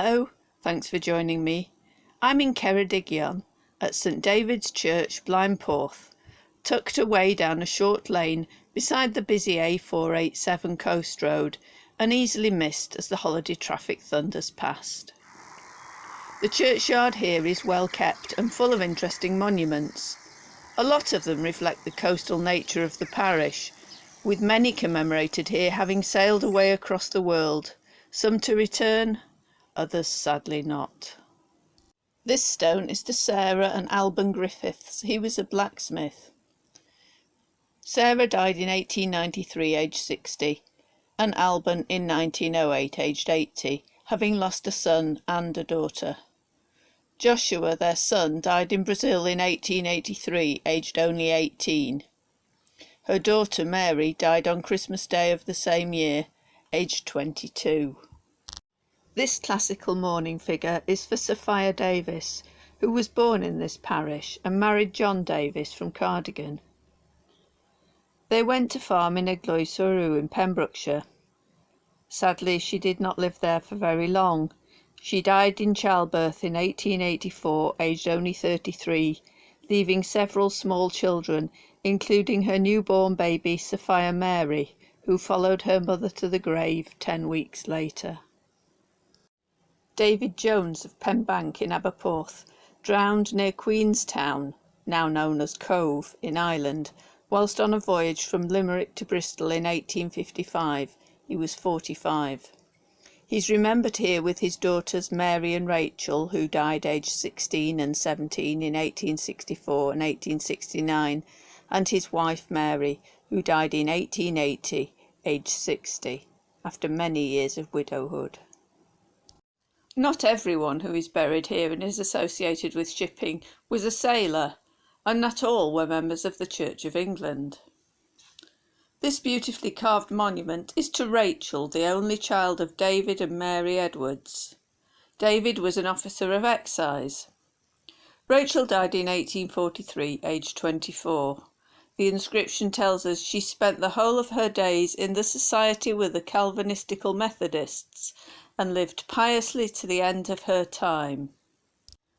Hello, thanks for joining me. I'm in Ceredigion at St David's Church, Blaenporth, tucked away down a short lane beside the busy A487 coast road and easily missed as the holiday traffic thunders past. The churchyard here is well kept and full of interesting monuments. A lot of them reflect the coastal nature of the parish, with many commemorated here having sailed away across the world, some to return, others sadly not. This stone is to Sarah and Alban Griffiths. He was a blacksmith. Sarah died in 1893, aged 60, and Alban in 1908, aged 80, having lost a son and a daughter. Joshua, their son, died in Brazil in 1883, aged only 18. Her daughter Mary died on Christmas Day of the same year, aged 22. This classical mourning figure is for Sophia Davis, who was born in this parish and married John Davis from Cardigan. They went to farm in Englynion in Pembrokeshire. Sadly, she did not live there for very long. She died in childbirth in 1884, aged only 33, leaving several small children, including her newborn baby Sophia Mary, who followed her mother to the grave 10 weeks later. David Jones of Pembank in Aberporth drowned near Queenstown, now known as Cove, in Ireland, whilst on a voyage from Limerick to Bristol in 1855. He was 45. He's remembered here with his daughters Mary and Rachel, who died aged 16 and 17 in 1864 and 1869, and his wife Mary, who died in 1880, aged 60, after many years of widowhood. Not everyone who is buried here and is associated with shipping was a sailor, and not all were members of the Church of England. This beautifully carved monument is to Rachel, the only child of David and Mary Edwards. David was an officer of excise. Rachel died in 1843, aged 24. The inscription tells us she spent the whole of her days in the society with the Calvinistical Methodists and lived piously to the end of her time.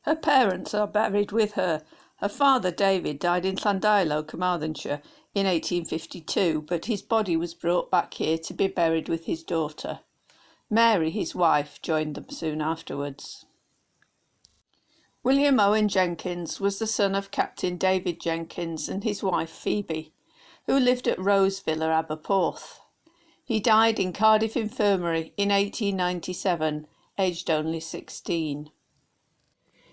Her parents are buried with her. Her father, David, died in Llandilo, Carmarthenshire, in 1852, but his body was brought back here to be buried with his daughter. Mary, his wife, joined them soon afterwards. William Owen Jenkins was the son of Captain David Jenkins and his wife Phoebe, who lived at Rosevilla, Aberporth. He died in Cardiff Infirmary in 1897, aged only 16.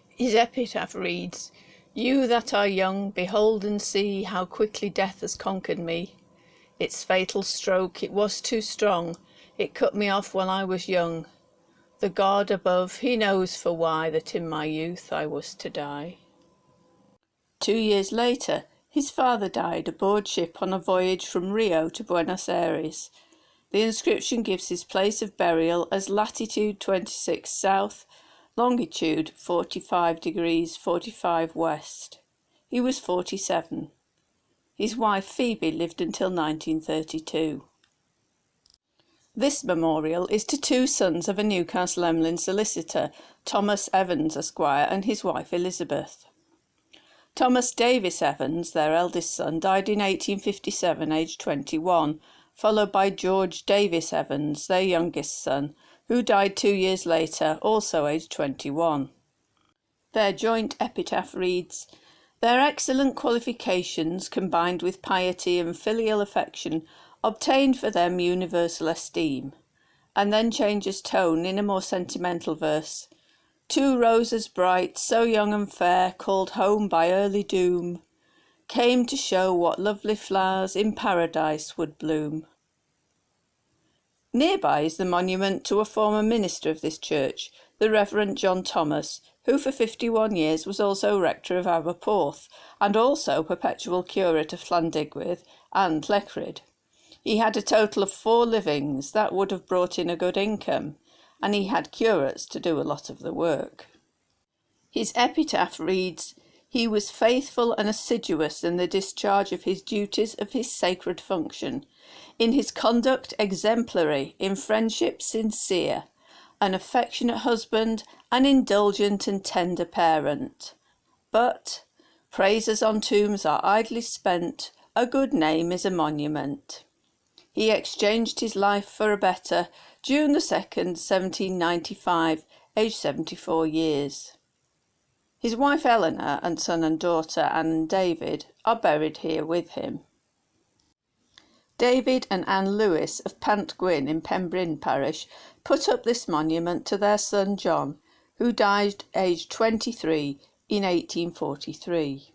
His epitaph reads, "You that are young, behold and see how quickly death has conquered me. Its fatal stroke, it was too strong, it cut me off while I was young. The God above, he knows for why that in my youth I was to die." 2 years later, his father died aboard ship on a voyage from Rio to Buenos Aires. The inscription gives his place of burial as latitude 26 south, longitude 45 degrees 45 west. He was 47. His wife Phoebe lived until 1932. This memorial is to two sons of a Newcastle Emlyn solicitor, Thomas Evans Esquire and his wife Elizabeth. Thomas Davis Evans, their eldest son, died in 1857, aged 21, followed by George Davis Evans, their youngest son, who died 2 years later, also aged 21. Their joint epitaph reads, "Their excellent qualifications, combined with piety and filial affection, obtained for them universal esteem," and then changes tone in a more sentimental verse. "Two roses bright, so young and fair, called home by early doom, came to show what lovely flowers in paradise would bloom." Nearby is the monument to a former minister of this church, the Reverend John Thomas, who for 51 years was also rector of Aberporth and also perpetual curate of Llandigwydd and Leckryd. He had a total of 4 livings that would have brought in a good income, and he had curates to do a lot of the work. His epitaph reads, "He was faithful and assiduous in the discharge of his duties of his sacred function, in his conduct exemplary, in friendship sincere, an affectionate husband, an indulgent and tender parent. But praises on tombs are idly spent, a good name is a monument. He exchanged his life for a better, June the 2nd, 1795, aged 74 years. His wife Eleanor and son and daughter Anne and David are buried here with him. David and Anne Lewis of Pantgwyn in Pembryn parish put up this monument to their son John, who died aged 23 in 1843.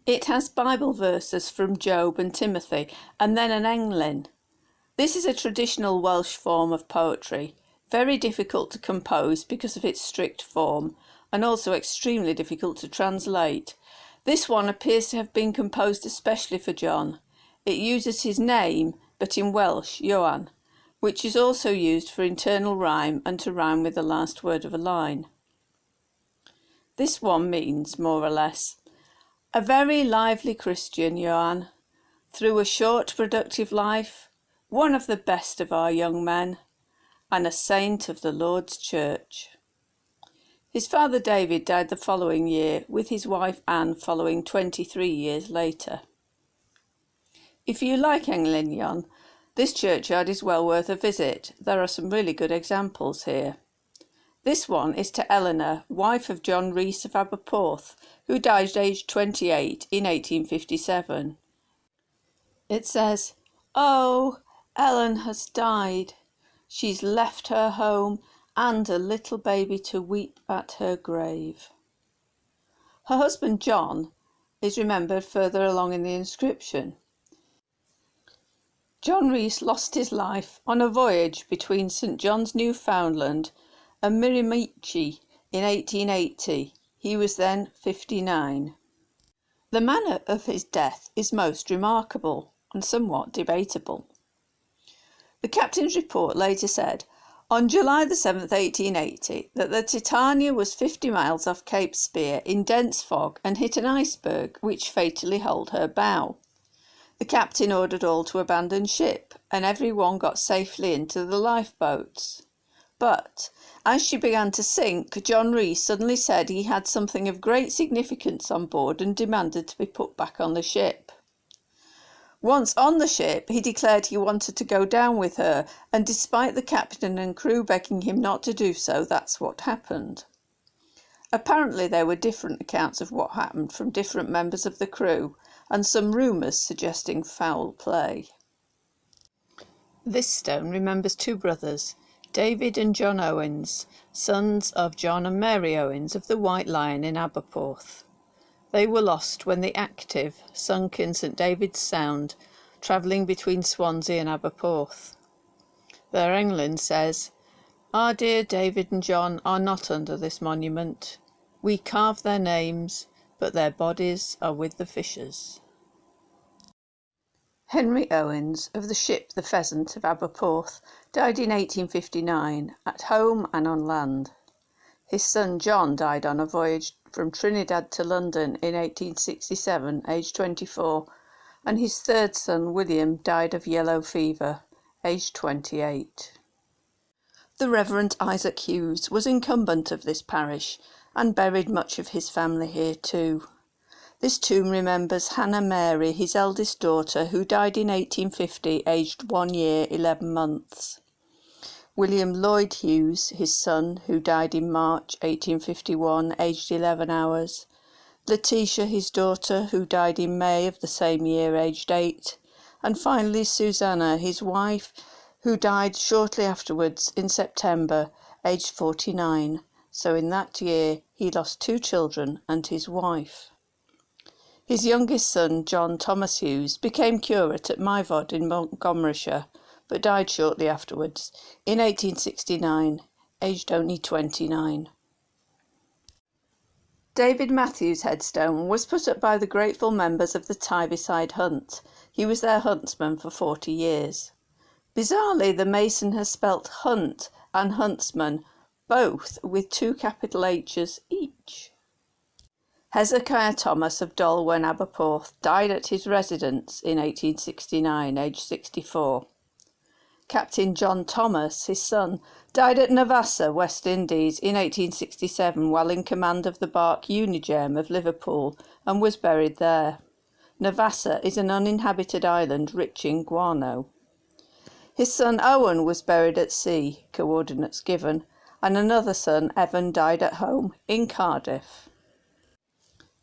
It has Bible verses from Job and Timothy, and then an englyn. This is a traditional Welsh form of poetry, very difficult to compose because of its strict form, and also extremely difficult to translate. This one appears to have been composed especially for John. It uses his name, but in Welsh, Ioan, which is also used for internal rhyme and to rhyme with the last word of a line. This one means, more or less, a very lively Christian, Ioan, through a short productive life, one of the best of our young men, and a saint of the Lord's Church. His father David died the following year, with his wife Anne following 23 years later. If you like englynion, this churchyard is well worth a visit. There are some really good examples here. This one is to Eleanor, wife of John Rhys of Blaenporth, who died aged 28 in 1857. It says, "Oh, Ellen has died. She's left her home and a little baby to weep at her grave." Her husband John is remembered further along in the inscription. John Rhys lost his life on a voyage between St John's, Newfoundland and Miramichi in 1880. He was then 59. The manner of his death is most remarkable and somewhat debatable. The captain's report later said, on July the 7th, 1880, that the Titania was 50 miles off Cape Spear in dense fog and hit an iceberg which fatally hulled her bow. The captain ordered all to abandon ship, and everyone got safely into the lifeboats. But as she began to sink, John Rhys suddenly said he had something of great significance on board and demanded to be put back on the ship. Once on the ship, he declared he wanted to go down with her, and despite the captain and crew begging him not to do so, that's what happened. Apparently there were different accounts of what happened from different members of the crew, and some rumours suggesting foul play. This stone remembers two brothers, David and John Owens, sons of John and Mary Owens of the White Lion in Blaenporth. They were lost when the Active sunk in St David's Sound, travelling between Swansea and Blaenporth. Their englyn says, "Our dear David and John are not under this monument. We carve their names, but their bodies are with the fishers." Henry Owens, of the ship the Pheasant of Blaenporth, died in 1859, at home and on land. His son John died on a voyage from Trinidad to London in 1867, aged 24, and his third son William died of yellow fever, aged 28. The Reverend Isaac Hughes was incumbent of this parish and buried much of his family here too. This tomb remembers Hannah Mary, his eldest daughter, who died in 1850, aged 1 year, 11 months. William Lloyd Hughes, his son, who died in March 1851, aged 11 hours. Letitia, his daughter, who died in May of the same year, aged 8. And finally Susanna, his wife, who died shortly afterwards in September, aged 49. So in that year he lost 2 children and his wife. His youngest son, John Thomas Hughes, became curate at Myford in Montgomeryshire, but died shortly afterwards, in 1869, aged only 29. David Matthews' headstone was put up by the grateful members of the Tybyside Hunt. He was their huntsman for 40 years. Bizarrely, the mason has spelt hunt and huntsman, both with 2 capital H's each. Hezekiah Thomas of Dolwen, Blaenporth, died at his residence in 1869, aged 64. Captain John Thomas, his son, died at Navassa, West Indies, in 1867 while in command of the barque Unigem of Liverpool, and was buried there. Navassa is an uninhabited island rich in guano. His son Owen was buried at sea, coordinates given, and another son, Evan, died at home in Cardiff.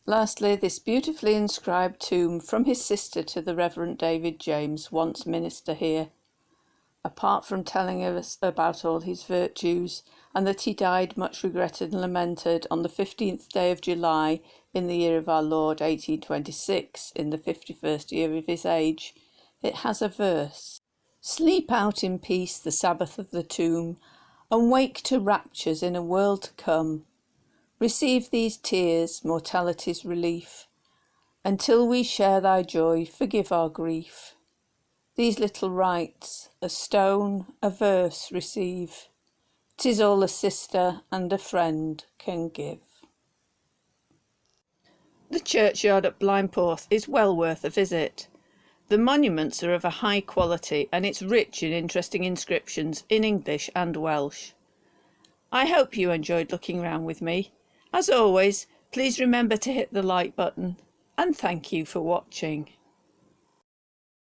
Lastly, this beautifully inscribed tomb from his sister to the Reverend David James, once minister here. Apart from telling us about all his virtues, and that he died much regretted and lamented on the 15th day of July in the year of our Lord 1826, in the 51st year of his age, it has a verse. Sleep out in peace the Sabbath of the tomb, and wake to raptures in a world to come. Receive these tears, mortality's relief, until we share thy joy, forgive our grief. These little rites, a stone, a verse receive. 'Tis all a sister and a friend can give. The churchyard at Blaenporth is well worth a visit. The monuments are of a high quality and it's rich in interesting inscriptions in English and Welsh. I hope you enjoyed looking around with me. As always, please remember to hit the like button, and thank you for watching.